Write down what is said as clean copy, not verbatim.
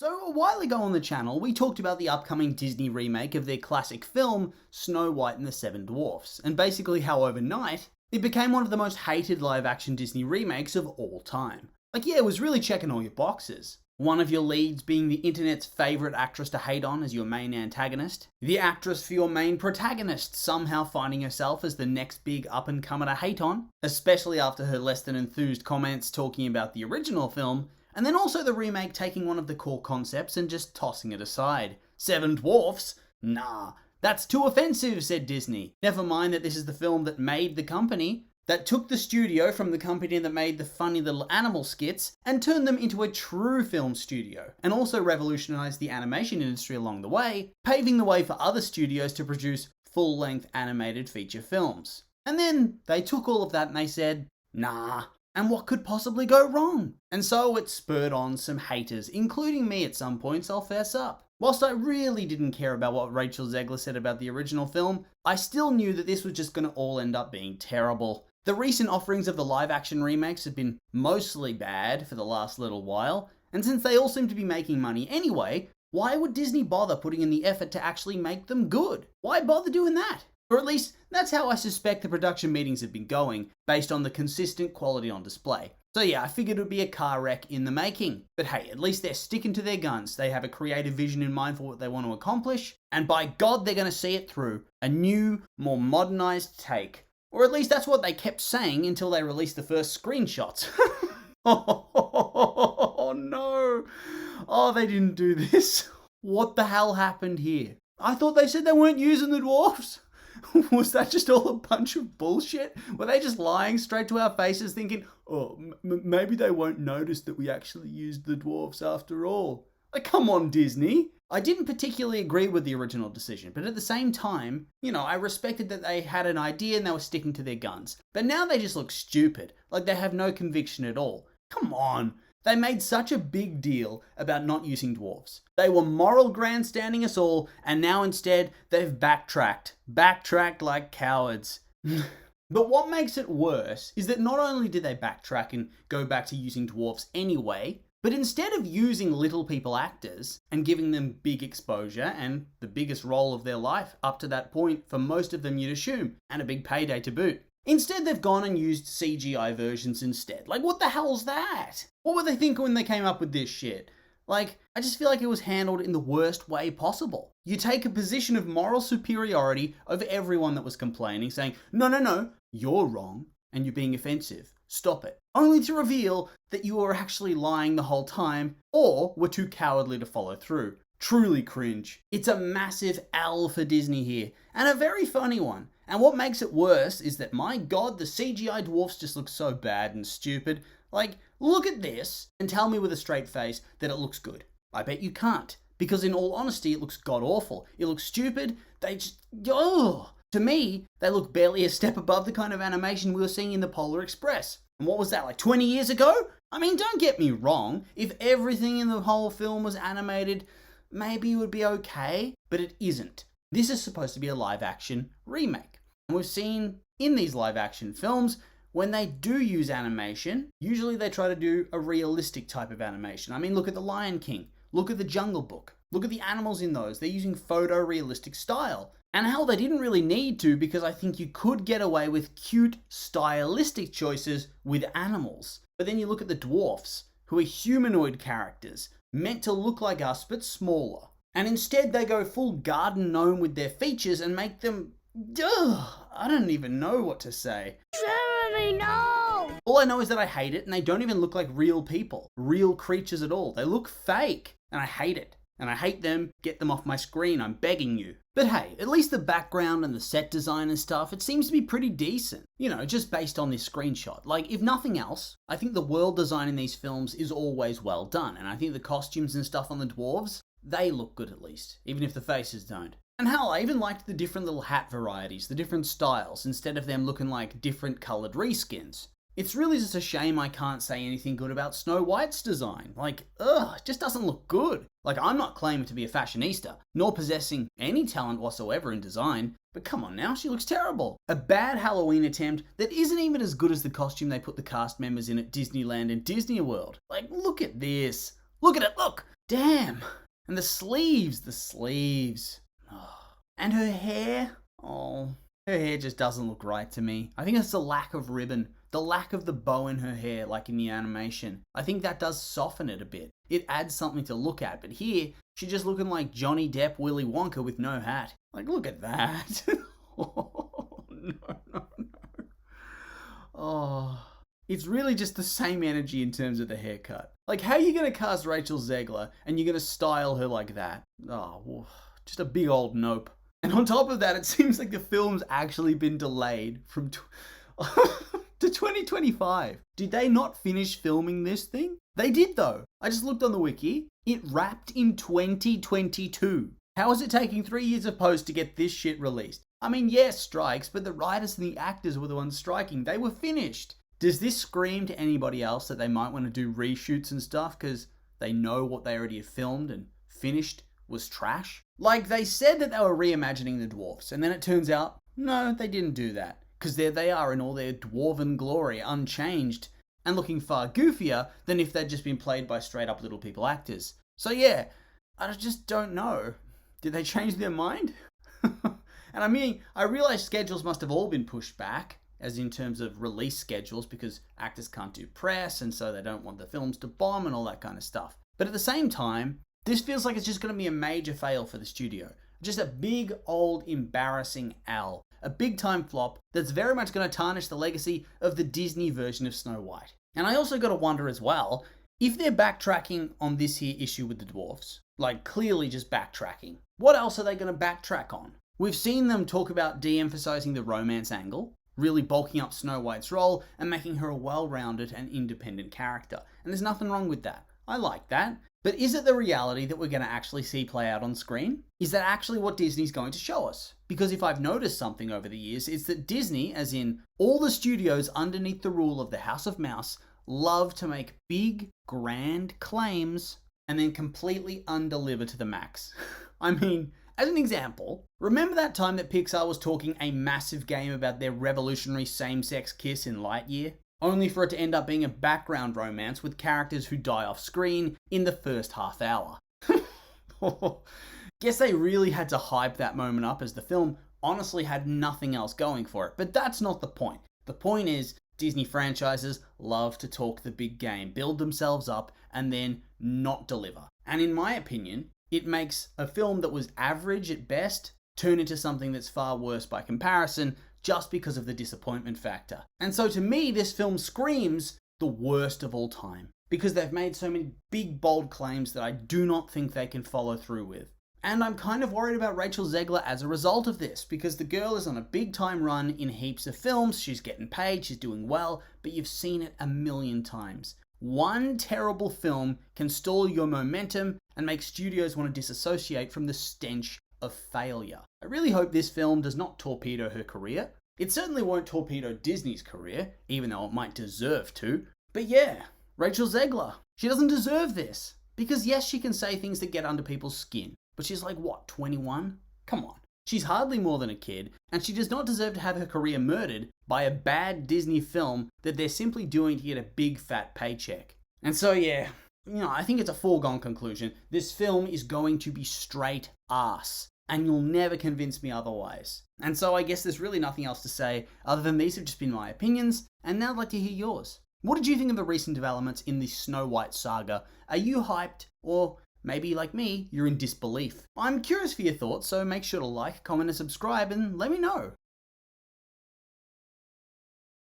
So a while ago on the channel, we talked about the upcoming Disney remake of their classic film, Snow White and the Seven Dwarfs, and basically how overnight, it became one of the most hated live-action Disney remakes of all time. Like, yeah, it was really checking all your boxes. One of your leads being the internet's favourite actress to hate on as your main antagonist. The actress for your main protagonist somehow finding herself as the next big up-and-comer to hate on, especially after her less than enthused comments talking about the original film, and then also the remake taking one of the core concepts and just tossing it aside. Seven Dwarfs? Nah, that's too offensive, said Disney. Never mind that this is the film that made the company, that took the studio from the company that made the funny little animal skits and turned them into a true film studio, and also revolutionized the animation industry along the way, paving the way for other studios to produce full-length animated feature films. And then they took all of that and they said, nah. And what could possibly go wrong? And so it spurred on some haters, including me at some points, I'll fess up. Whilst I really didn't care about what Rachel Zegler said about the original film, I still knew that this was just going to all end up being terrible. The recent offerings of the live-action remakes have been mostly bad for the last little while, and since they all seem to be making money anyway, why would Disney bother putting in the effort to actually make them good? Why bother doing that? Or at least, that's how I suspect the production meetings have been going, based on the consistent quality on display. So yeah, I figured it would be a car wreck in the making. But hey, at least they're sticking to their guns. They have a creative vision in mind for what they want to accomplish, and by God, they're going to see it through. A new, more modernized take. Or at least that's what they kept saying until they released the first screenshots. Oh no! Oh, they didn't do this. What the hell happened here? I thought they said they weren't using the dwarfs. Was that just all a bunch of bullshit? Were they just lying straight to our faces thinking, oh, maybe they won't notice that we actually used the dwarfs after all? Like, come on, Disney. I didn't particularly agree with the original decision, but at the same time, I respected that they had an idea and they were sticking to their guns. But now they just look stupid, like they have no conviction at all. Come on. They made such a big deal about not using dwarfs. They were moral grandstanding us all, and now instead they've backtracked. Backtracked like cowards. But what makes it worse is that not only did they backtrack and go back to using dwarfs anyway, but instead of using little people actors and giving them big exposure and the biggest role of their life up to that point for most of them you'd assume, and a big payday to boot, instead they've gone and used CGI versions instead. Like, what the hell's that? What were they thinking when they came up with this shit? Like, I just feel like it was handled in the worst way possible. You take a position of moral superiority over everyone that was complaining, saying, no, you're wrong, and you're being offensive. Stop it. Only to reveal that you were actually lying the whole time, or were too cowardly to follow through. Truly cringe. It's a massive L for Disney here, and a very funny one. And what makes it worse is that, my God, the CGI dwarfs just look so bad and stupid. Like, look at this and tell me with a straight face that it looks good. I bet you can't. Because in all honesty, it looks god-awful. It looks stupid. They just... oh. To me, they look barely a step above the kind of animation we were seeing in the Polar Express. And what was that, like 20 years ago? I mean, don't get me wrong. If everything in the whole film was animated, maybe it would be okay. But it isn't. This is supposed to be a live-action remake. And we've seen in these live-action films, when they do use animation, usually they try to do a realistic type of animation. I mean, look at The Lion King. Look at The Jungle Book. Look at the animals in those. They're using photorealistic style. And hell, they didn't really need to, because I think you could get away with cute, stylistic choices with animals. But then you look at the dwarfs, who are humanoid characters, meant to look like us, but smaller. And instead they go full garden gnome with their features and make them... ugh, I don't even know what to say. Jeremy, no! All I know is that I hate it, and they don't even look like real people, real creatures at all. They look fake, and I hate it. And I hate them. Get them off my screen, I'm begging you. But hey, at least the background and the set design and stuff, it seems to be pretty decent. Just based on this screenshot. Like, if nothing else, I think the world design in these films is always well done. And I think the costumes and stuff on the dwarves, they look good at least, even if the faces don't. And hell, I even liked the different little hat varieties, the different styles, instead of them looking like different coloured reskins. It's really just a shame I can't say anything good about Snow White's design. Like, it just doesn't look good. Like, I'm not claiming to be a fashionista, nor possessing any talent whatsoever in design, but come on now, she looks terrible. A bad Halloween attempt that isn't even as good as the costume they put the cast members in at Disneyland and Disney World. Like, look at this. Look at it, look! Damn. And the sleeves. Oh. And her hair. Oh, her hair just doesn't look right to me. I think it's the lack of ribbon, the lack of the bow in her hair like in the animation. I think that does soften it a bit. It adds something to look at. But here, she's just looking like Johnny Depp Willy Wonka with no hat. Like, look at that. Oh, no. Oh. It's really just the same energy in terms of the haircut. Like, how are you going to cast Rachel Zegler and you're going to style her like that? Oh, just a big old nope. And on top of that, it seems like the film's actually been delayed from to 2025. Did they not finish filming this thing? They did though. I just looked on the wiki. It wrapped in 2022. How is it taking 3 years of post to get this shit released? I mean, yes, strikes, but the writers and the actors were the ones striking. They were finished. Does this scream to anybody else that they might want to do reshoots and stuff because they know what they already have filmed and finished was trash? Like, they said that they were reimagining the dwarfs, and then it turns out, no, they didn't do that. Because there they are in all their dwarven glory, unchanged, and looking far goofier than if they'd just been played by straight-up little people actors. So yeah, I just don't know. Did they change their mind? And I mean, I realize schedules must have all been pushed back, as in terms of release schedules, because actors can't do press, and so they don't want the films to bomb and all that kind of stuff. But at the same time, this feels like it's just going to be a major fail for the studio. Just a big, old, embarrassing L. A big-time flop that's very much going to tarnish the legacy of the Disney version of Snow White. And I also got to wonder as well, if they're backtracking on this here issue with the dwarfs, like clearly just backtracking, what else are they going to backtrack on? We've seen them talk about de-emphasizing the romance angle, really bulking up Snow White's role and making her a well-rounded and independent character. And there's nothing wrong with that. I like that. But is it the reality that we're going to actually see play out on screen? Is that actually what Disney's going to show us? Because if I've noticed something over the years, it's that Disney, as in all the studios underneath the rule of the House of Mouse, love to make big, grand claims and then completely undeliver to the max. I mean, as an example, remember that time that Pixar was talking a massive game about their revolutionary same-sex kiss in Lightyear? Only for it to end up being a background romance with characters who die off screen in the first half hour. Guess they really had to hype that moment up, as the film honestly had nothing else going for it. But that's not the point. The point is, Disney franchises love to talk the big game, build themselves up, and then not deliver. And in my opinion, it makes a film that was average at best turn into something that's far worse by comparison, just because of the disappointment factor. And so to me, this film screams the worst of all time, because they've made so many big, bold claims that I do not think they can follow through with. And I'm kind of worried about Rachel Zegler as a result of this, because the girl is on a big time run in heaps of films, she's getting paid, she's doing well, but you've seen it a million times. One terrible film can stall your momentum and make studios want to disassociate from the stench of failure. I really hope this film does not torpedo her career. It certainly won't torpedo Disney's career, even though it might deserve to. But yeah, Rachel Zegler, she doesn't deserve this. Because yes, she can say things that get under people's skin, but she's like, what, 21? Come on. She's hardly more than a kid, and she does not deserve to have her career murdered by a bad Disney film that they're simply doing to get a big fat paycheck. And so yeah, I think it's a foregone conclusion. This film is going to be straight ass, and you'll never convince me otherwise. And so I guess there's really nothing else to say other than these have just been my opinions, and now I'd like to hear yours. What did you think of the recent developments in the Snow White saga? Are you hyped, or maybe like me, you're in disbelief? I'm curious for your thoughts, so make sure to like, comment and subscribe and let me know.